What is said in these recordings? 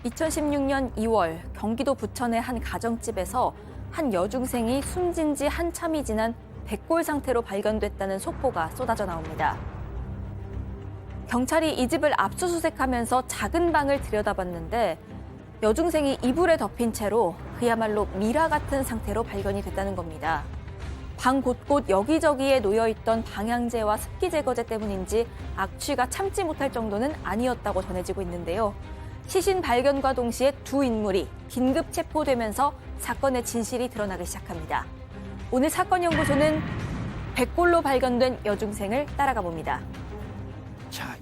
2016년 2월 경기도 부천의 한 가정집에서 한 여중생이 숨진 지 한참이 지난 백골 상태로 발견됐다는 속보가 쏟아져 나옵니다. 경찰이 이 집을 압수수색하면서 작은 방을 들여다봤는데 여중생이 이불에 덮인 채로 그야말로 미라 같은 상태로 발견이 됐다는 겁니다. 방 곳곳 여기저기에 놓여있던 방향제와 습기 제거제 때문인지 악취가 참지 못할 정도는 아니었다고 전해지고 있는데요. 시신 발견과 동시에 두 인물이 긴급 체포되면서 사건의 진실이 드러나기 시작합니다. 오늘 사건연구소는 백골로 발견된 여중생을 따라가 봅니다. 자,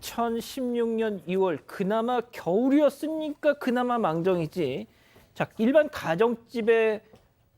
2016년 2월 그나마 겨울이었으니까 그나마 망정이지. 자, 일반 가정집의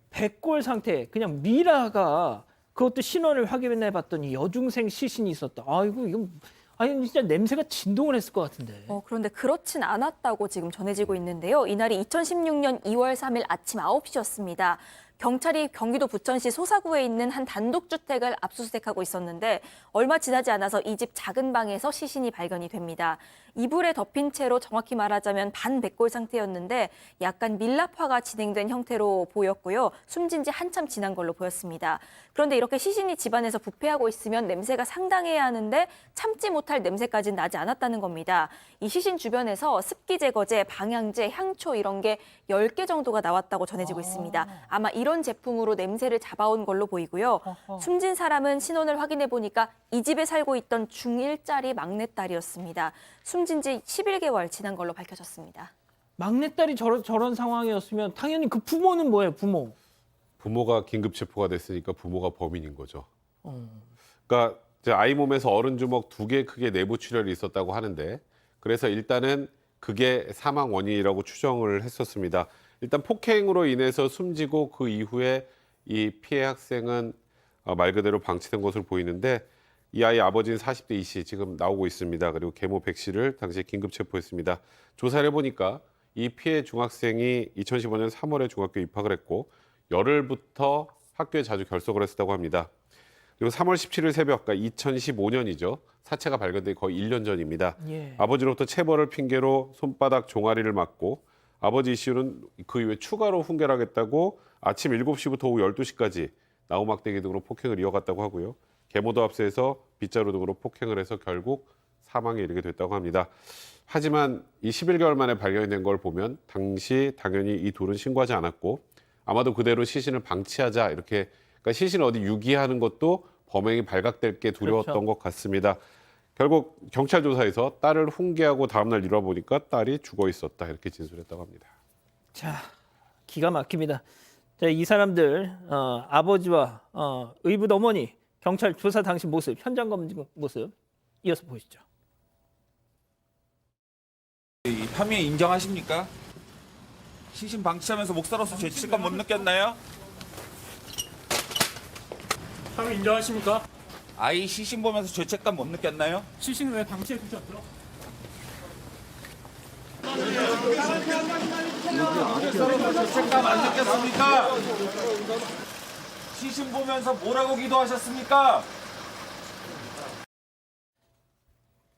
백골 상태, 그냥 미라가 그것도 신원을 확인해 봤더니 여중생 시신이 있었다. 아이고, 이건 아니 진짜 냄새가 진동을 했을 것 같은데. 그런데 그렇진 않았다고 지금 전해지고 있는데요. 이날이 2016년 2월 3일 아침 9시였습니다. 경찰이 경기도 부천시 소사구에 있는 한 단독주택을 압수수색하고 있었는데 얼마 지나지 않아서 이 집 작은 방에서 시신이 발견이 됩니다. 이불에 덮인 채로 정확히 말하자면 반백골 상태였는데 약간 밀랍화가 진행된 형태로 보였고요. 숨진 지 한참 지난 걸로 보였습니다. 그런데 이렇게 시신이 집안에서 부패하고 있으면 냄새가 상당해야 하는데 참지 못할 냄새까지는 나지 않았다는 겁니다. 이 시신 주변에서 습기 제거제, 방향제, 향초 이런 게 10개 정도가 나왔다고 전해지고 있습니다. 아마 이런 제품으로 냄새를 잡아온 걸로 보이고요. 숨진 사람은 신원을 확인해 보니까 이 집에 살고 있던 중1짜리 막내딸이었습니다. 숨진 지 11개월 지난 걸로 밝혀졌습니다. 막내딸이 저런 상황이었으면 당연히 그 부모는 뭐예요, 부모? 부모가 긴급 체포가 됐으니까 부모가 범인인 거죠. 그러니까 이제 아이 몸에서 어른 주먹 2개 크기의 내부 출혈이 있었다고 하는데 그래서 일단은 그게 사망 원인이라고 추정을 했었습니다. 일단 폭행으로 인해서 숨지고 그 이후에 이 피해 학생은 말 그대로 방치된 것으로 보이는데 이 아이 아버지는 40대 이 씨 지금 나오고 있습니다. 그리고 계모 백 씨를 당시에 긴급 체포했습니다. 조사를 해보니까 이 피해 중학생이 2015년 3월에 중학교 입학을 했고 열흘부터 학교에 자주 결석을 했었다고 합니다. 그리고 3월 17일 새벽, 그러니까 2015년이죠. 사체가 발견된 거의 1년 전입니다. 예. 아버지로부터 체벌을 핑계로 손바닥 종아리를 맞고 아버지 이씨는 그 이후에 추가로 훈계하겠다고 아침 7시부터 오후 12시까지 나우막대기 등으로 폭행을 이어갔다고 하고요. 계모도 합세해서 빗자루 등으로 폭행을 해서 결국 사망에 이르게 됐다고 합니다. 하지만 이 11개월 만에 발견된 걸 보면 당시 당연히 이 둘은 신고하지 않았고 아마도 그대로 시신을 방치하자 이렇게 그러니까 시신을 어디 유기하는 것도 범행이 발각될 게 두려웠던 그렇죠. 것 같습니다. 결국 경찰 조사에서 딸을 훈계하고 다음날 일어보니까 딸이 죽어 있었다 이렇게 진술했다고 합니다. 자, 기가 막힙니다. 자, 이 사람들 아버지와 의붓 어머니 경찰 조사 당시 모습, 현장 검증 모습 이어서 보시죠. 이 혐의 인정하십니까? 시신 방치하면서 목사로서 죄책감 못 느꼈나요? 혐의 인정하십니까? 아이 시신 보면서 죄책감 못 느꼈나요? 시신을 왜 방치해 두셨죠? 죄책감 안 느꼈습니까? 시신 보면서 뭐라고 기도하셨습니까?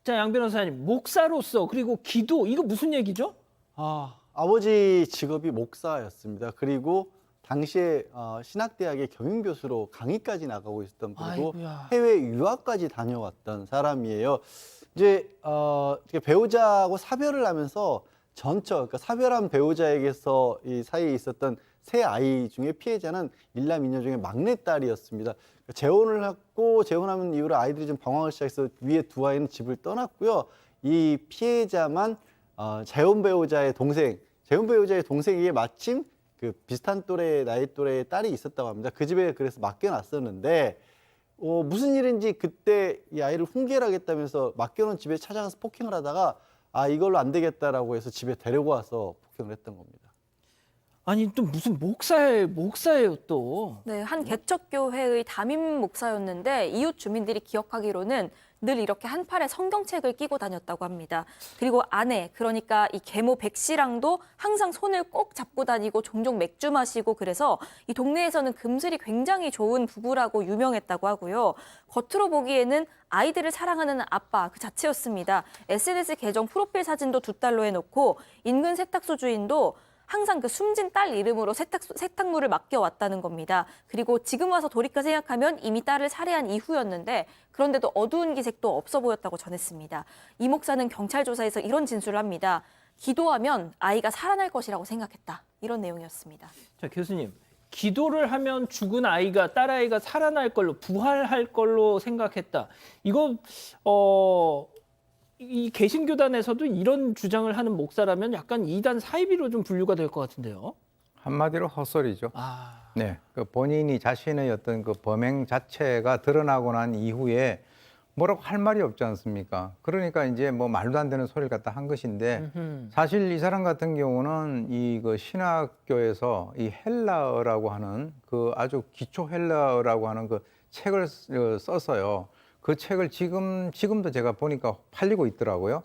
자, 양 변호사님, 목사로서 그리고 기도 이거 무슨 얘기죠? 아버지 직업이 목사였습니다. 그리고 당시에 신학대학의 경영교수로 강의까지 나가고 있었던 분이고 아이고야. 해외 유학까지 다녀왔던 사람이에요. 이제 배우자하고 사별을 하면서 그러니까 사별한 배우자에게서 이 사이에 있었던 세 아이 중에 피해자는 일남 이녀 중에 막내딸이었습니다. 재혼을 했고 재혼하면 이후로 아이들이 좀 방황을 시작해서 위에 두 아이는 집을 떠났고요. 이 피해자만 재혼 배우자의 동생에게 마침 그 비슷한 나이 또래의 딸이 있었다고 합니다. 그 집에 그래서 맡겨놨었는데 무슨 일인지 그때 이 아이를 훈계를 하겠다면서 맡겨놓은 집에 찾아가서 폭행을 하다가 이걸로 안 되겠다라고 해서 집에 데리고 와서 폭행을 했던 겁니다. 아니 또 무슨 목사예요 또. 네, 한 개척교회의 담임 목사였는데 이웃 주민들이 기억하기로는 늘 이렇게 한 팔에 성경책을 끼고 다녔다고 합니다. 그리고 아내, 그러니까 이 계모 백 씨랑도 항상 손을 꼭 잡고 다니고 종종 맥주 마시고 그래서 이 동네에서는 금슬이 굉장히 좋은 부부라고 유명했다고 하고요. 겉으로 보기에는 아이들을 사랑하는 아빠 그 자체였습니다. SNS 계정 프로필 사진도 두 딸로 해놓고 인근 세탁소 주인도 항상 그 숨진 딸 이름으로 세탁물을 맡겨왔다는 겁니다. 그리고 지금 와서 돌이켜 생각하면 이미 딸을 살해한 이후였는데 그런데도 어두운 기색도 없어 보였다고 전했습니다. 이 목사는 경찰 조사에서 이런 진술을 합니다. 기도하면 아이가 살아날 것이라고 생각했다. 이런 내용이었습니다. 자, 교수님. 기도를 하면 죽은 아이가 딸아이가 살아날 걸로 부활할 걸로 생각했다. 이거 이 개신교단에서도 이런 주장을 하는 목사라면 약간 이단 사이비로 좀 분류가 될 것 같은데요. 한마디로 헛소리죠. 아, 네, 그 본인이 자신의 어떤 그 범행 자체가 드러나고 난 이후에 뭐라고 할 말이 없지 않습니까? 그러니까 이제 뭐 말도 안 되는 소리를 갖다 한 것인데 사실 이 사람 같은 경우는 이 그 신학교에서 이 헬라어라고 하는 그 아주 기초 헬라어라고 하는 그 책을 썼어요. 그 책을 지금도 제가 보니까 팔리고 있더라고요.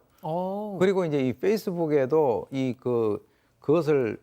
그리고 이제 이 페이스북에도 그것을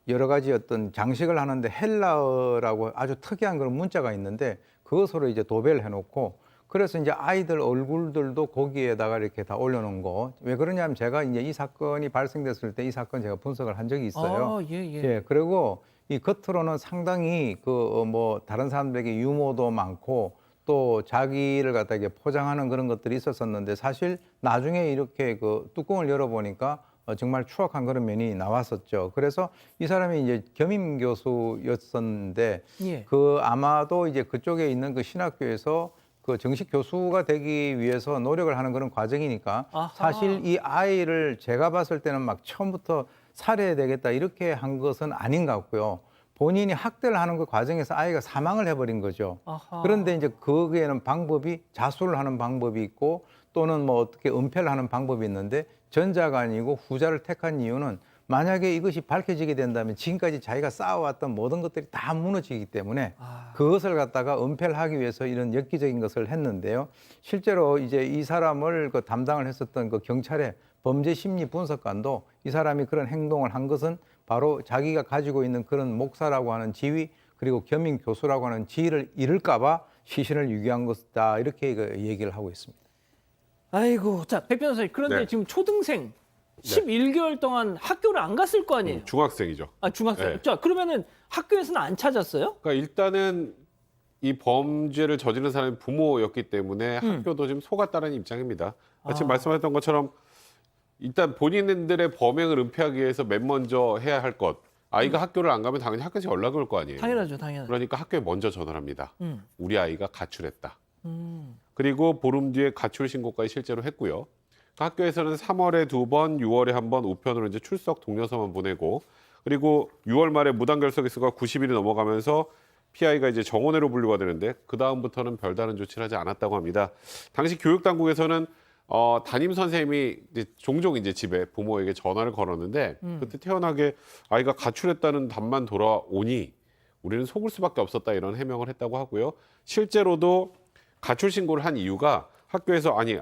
여러 가지 어떤 장식을 하는데 헬라어라고 아주 특이한 그런 문자가 있는데 그것으로 이제 도배를 해놓고 그래서 이제 아이들 얼굴들도 거기에다가 이렇게 다 올려놓은 거. 왜 그러냐면 제가 이제 이 사건이 발생됐을 때 이 사건 제가 분석을 한 적이 있어요. 예, 그리고 이 겉으로는 상당히 뭐 다른 사람들에게 유머도 많고 또 자기를 갖다 이렇게 포장하는 그런 것들이 있었었는데 사실 나중에 이렇게 그 뚜껑을 열어보니까 정말 추악한 그런 면이 나왔었죠. 그래서 이 사람이 이제 겸임 교수였었는데 예. 그 아마도 이제 그쪽에 있는 그 신학교에서 그 정식 교수가 되기 위해서 노력을 하는 그런 과정이니까 아하. 사실 이 아이를 제가 봤을 때는 막 처음부터 살해해야 되겠다 이렇게 한 것은 아닌 것 같고요. 본인이 학대를 하는 그 과정에서 아이가 사망을 해버린 거죠. 아하. 그런데 이제 거기에는 방법이 자수를 하는 방법이 있고 또는 뭐 어떻게 은폐를 하는 방법이 있는데 전자가 아니고 후자를 택한 이유는 만약에 이것이 밝혀지게 된다면 지금까지 자기가 쌓아왔던 모든 것들이 다 무너지기 때문에 그것을 갖다가 은폐를 하기 위해서 이런 엽기적인 것을 했는데요. 실제로 이제 이 사람을 그 담당을 했었던 그 경찰의 범죄 심리 분석관도 이 사람이 그런 행동을 한 것은 바로 자기가 가지고 있는 그런 목사라고 하는 지위 그리고 겸임 교수라고 하는 지위를 잃을까 봐 시신을 유기한 것이다 이렇게 얘기를 하고 있습니다. 아이고, 자, 백 변호사님. 그런데 네. 지금 초등생 11개월 동안 학교를 안 갔을 거 아니에요? 중학생이죠. 아, 중학생. 네. 자, 그러면은 학교에서는 안 찾았어요? 그러니까 일단은 이 범죄를 저지른 사람이 부모였기 때문에 학교도 지금 속았다는 입장입니다. 지금 말씀하셨던 것처럼 일단 본인들의 범행을 은폐하기 위해서 맨 먼저 해야 할 것. 아이가 학교를 안 가면 당연히 학교에서 연락이 올 거 아니에요. 당연하죠, 당연하죠. 그러니까 학교에 먼저 전화를 합니다. 음. 우리 아이가 가출했다. 그리고 보름 뒤에 가출 신고까지 실제로 했고요. 학교에서는 3월에 2번, 6월에 1번 우편으로 이제 출석 독려서만 보내고 그리고 6월 말에 무단 결석 일수가 90일이 넘어가면서 피아이가 이제 정원회로 분류가 되는데 그 다음부터는 별다른 조치를 하지 않았다고 합니다. 당시 교육 당국에서는 담임 선생님이 이제 종종 이제 집에 부모에게 전화를 걸었는데 그때 태연하게 아이가 가출했다는 답만 돌아오니 우리는 속을 수밖에 없었다 이런 해명을 했다고 하고요. 실제로도 가출 신고를 한 이유가 학교에서 아니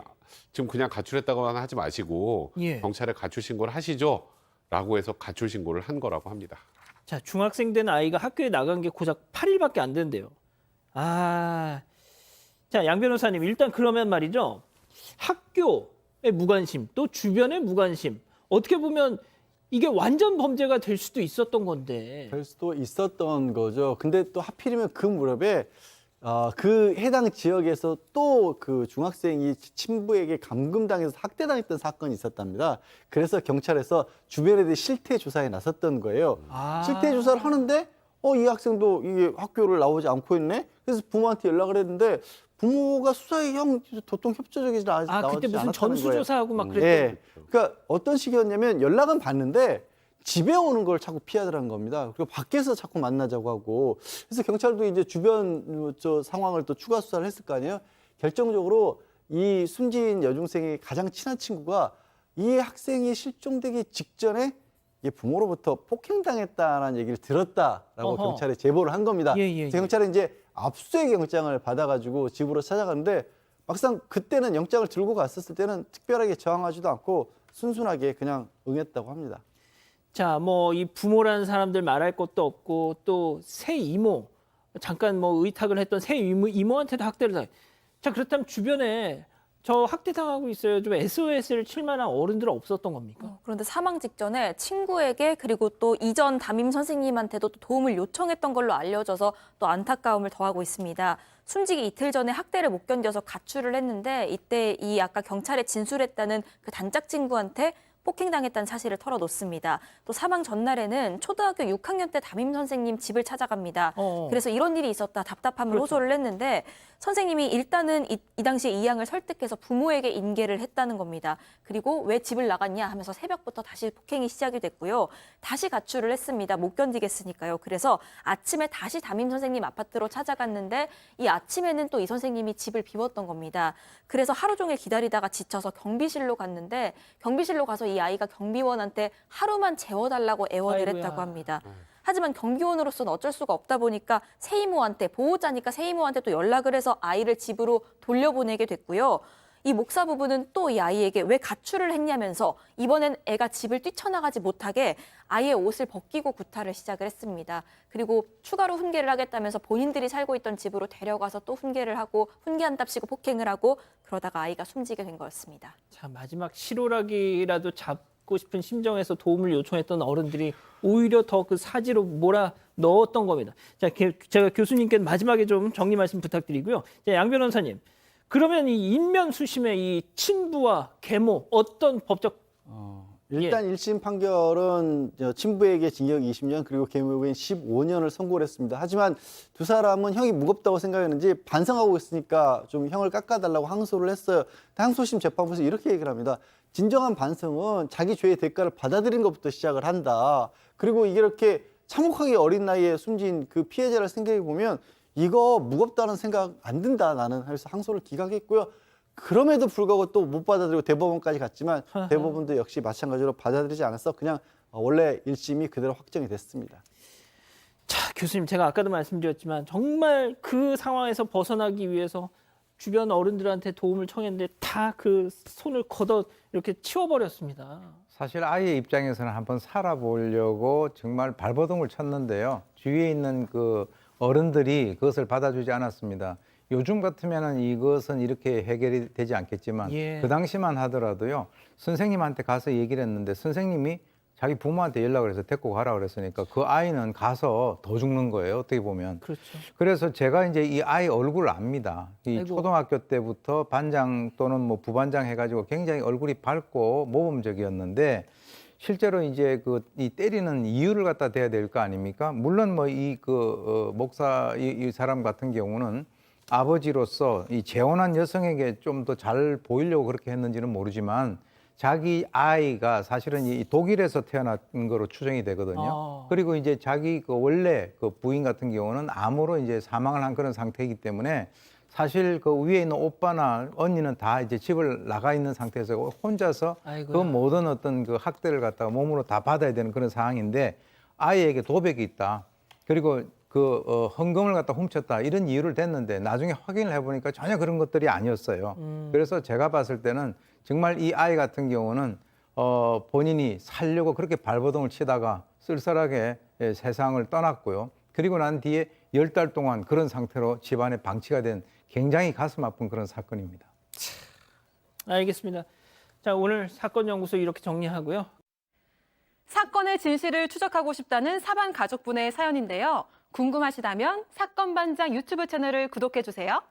지금 그냥 가출했다고만 하지 마시고 예. 경찰에 가출 신고를 하시죠. 라고 해서 가출 신고를 한 거라고 합니다. 자, 중학생 된 아이가 학교에 나간 게 고작 8일밖에 안 된대요. 아, 자, 양 변호사님 일단 그러면 말이죠. 학교의 무관심, 또 주변의 무관심. 어떻게 보면 이게 완전 범죄가 될 수도 있었던 건데. 될 수도 있었던 거죠. 근데 또 하필이면 그 무렵에 그 해당 지역에서 또 그 중학생이 친부에게 감금당해서 학대당했던 사건이 있었답니다. 그래서 경찰에서 주변에 대해 실태 조사에 나섰던 거예요. 실태 조사를 하는데 이 학생도 이게 학교를 나오지 않고 있네. 그래서 부모한테 연락을 했는데 부모가 수사에 도통 협조적이지 나오지 않았다는 그때 무슨 거예요. 전수조사하고 막 그랬던. 예. 그러니까 어떤 식이었냐면 연락은 받는데 집에 오는 걸 자꾸 피하더라는 겁니다. 그리고 밖에서 자꾸 만나자고 하고. 그래서 경찰도 이제 주변 상황을 또 추가 수사를 했을 거 아니에요. 결정적으로 이 숨진 여중생의 가장 친한 친구가 이 학생이 실종되기 직전에 이 부모로부터 폭행당했다라는 얘기를 들었다라고 어허. 경찰에 제보를 한 겁니다. 예, 예, 그래서 경찰은 이제 압수수색 영장을 받아가지고 집으로 찾아가는데 막상 그때는 영장을 들고 갔었을 때는 특별하게 저항하지도 않고 순순하게 그냥 응했다고 합니다. 자, 뭐 이 부모라는 사람들 말할 것도 없고 또 새 이모 잠깐 뭐 의탁을 했던 새 이모한테도 학대를 당. 자, 그렇다면 주변에 저 학대 당하고 있어요. 좀 SOS를 칠 만한 어른들은 없었던 겁니까? 그런데 사망 직전에 친구에게 그리고 또 이전 담임 선생님한테도 또 도움을 요청했던 걸로 알려져서 또 안타까움을 더하고 있습니다. 숨지기 이틀 전에 학대를 못 견뎌서 가출을 했는데 이때 이 아까 경찰에 진술했다는 그 단짝 친구한테 폭행당했다는 사실을 털어놓습니다. 또 사망 전날에는 초등학교 6학년 때 담임 선생님 집을 찾아갑니다. 그래서 이런 일이 있었다 답답함을 호소를 했는데 선생님이 일단은 이 당시에 이 양을 설득해서 부모에게 인계를 했다는 겁니다. 그리고 왜 집을 나갔냐 하면서 새벽부터 다시 폭행이 시작이 됐고요. 다시 가출을 했습니다. 못 견디겠으니까요. 그래서 아침에 다시 담임 선생님 아파트로 찾아갔는데 이 아침에는 또 이 선생님이 집을 비웠던 겁니다. 그래서 하루 종일 기다리다가 지쳐서 경비실로 갔는데 경비실로 가서 이 아이가 경비원한테 하루만 재워달라고 애원을 아이고야. 했다고 합니다. 하지만 경비원으로서는 어쩔 수가 없다 보니까 새 이모한테 보호자니까 새 이모한테 또 연락을 해서 아이를 집으로 돌려보내게 됐고요. 이 목사 부부는 또 이 아이에게 왜 가출을 했냐면서 이번엔 애가 집을 뛰쳐나가지 못하게 아이의 옷을 벗기고 구타를 시작을 했습니다. 그리고 추가로 훈계를 하겠다면서 본인들이 살고 있던 집으로 데려가서 또 훈계를 하고 훈계한답시고 폭행을 하고 그러다가 아이가 숨지게 된 거였습니다. 자, 마지막 실오라기라도 잡고 싶은 심정에서 도움을 요청했던 어른들이 오히려 더 그 사지로 몰아 넣었던 겁니다. 자, 제가 교수님께 마지막에 좀 정리 말씀 부탁드리고요. 자, 양 변호사님, 그러면 이 인면수심의 이 친부와 계모 어떤 법적 일단 1심 판결은 친부에게 징역 20년 그리고 계모에게 15년을 선고를 했습니다. 하지만 두 사람은 형이 무겁다고 생각했는지 반성하고 있으니까 좀 형을 깎아달라고 항소를 했어요. 항소심 재판부에서 이렇게 얘기를 합니다. 진정한 반성은 자기 죄의 대가를 받아들인 것부터 시작을 한다. 그리고 이렇게 참혹하게 어린 나이에 숨진 그 피해자를 생각해 보면 이거 무겁다는 생각 안 든다 나는 해서 항소를 기각했고요. 그럼에도 불구하고 또 못 받아들이고 대법원까지 갔지만 대법원도 역시 마찬가지로 받아들이지 않아서 그냥 원래 1심이 그대로 확정이 됐습니다. 자, 교수님, 제가 아까도 말씀드렸지만 정말 그 상황에서 벗어나기 위해서 주변 어른들한테 도움을 청했는데 다 그 손을 걷어 이렇게 치워버렸습니다. 사실 아이의 입장에서는 한번 살아보려고 정말 발버둥을 쳤는데요. 주위에 있는 그 어른들이 그것을 받아주지 않았습니다. 요즘 같으면은 이것은 이렇게 해결이 되지 않겠지만 예. 그 당시만 하더라도요. 선생님한테 가서 얘기를 했는데 선생님이 자기 부모한테 연락을 해서 데리고 가라 그랬으니까 그 아이는 가서 더 죽는 거예요. 어떻게 보면. 그렇죠. 그래서 제가 이제 이 아이 얼굴을 압니다. 이 아이고. 초등학교 때부터 반장 또는 뭐 부반장 해가지고 굉장히 얼굴이 밝고 모범적이었는데 실제로 이제 이 때리는 이유를 갖다 대야 될 거 아닙니까? 물론 뭐 목사 이 사람 같은 경우는 아버지로서 이 재혼한 여성에게 좀 더 잘 보이려고 그렇게 했는지는 모르지만 자기 아이가 사실은 이 독일에서 태어난 거로 추정이 되거든요. 그리고 이제 자기 그 원래 그 부인 같은 경우는 암으로 이제 사망을 한 그런 상태이기 때문에 사실 그 위에 있는 오빠나 언니는 다 이제 집을 나가 있는 상태에서 혼자서 아이고야. 그 모든 어떤 그 학대를 갖다가 몸으로 다 받아야 되는 그런 상황인데 아이에게 도백이 있다. 그리고 헌금을 갖다 훔쳤다. 이런 이유를 댔는데 나중에 확인을 해보니까 전혀 그런 것들이 아니었어요. 그래서 제가 봤을 때는 정말 이 아이 같은 경우는 본인이 살려고 그렇게 발버둥을 치다가 쓸쓸하게 세상을 떠났고요. 그리고 난 뒤에 10달 동안 그런 상태로 집안에 방치가 된 굉장히 가슴 아픈 그런 사건입니다. 알겠습니다. 자, 오늘 사건 연구소 이렇게 정리하고요. 사건의 진실을 추적하고 싶다는 사반 가족분의 사연인데요. 궁금하시다면 사건반장 유튜브 채널을 구독해 주세요.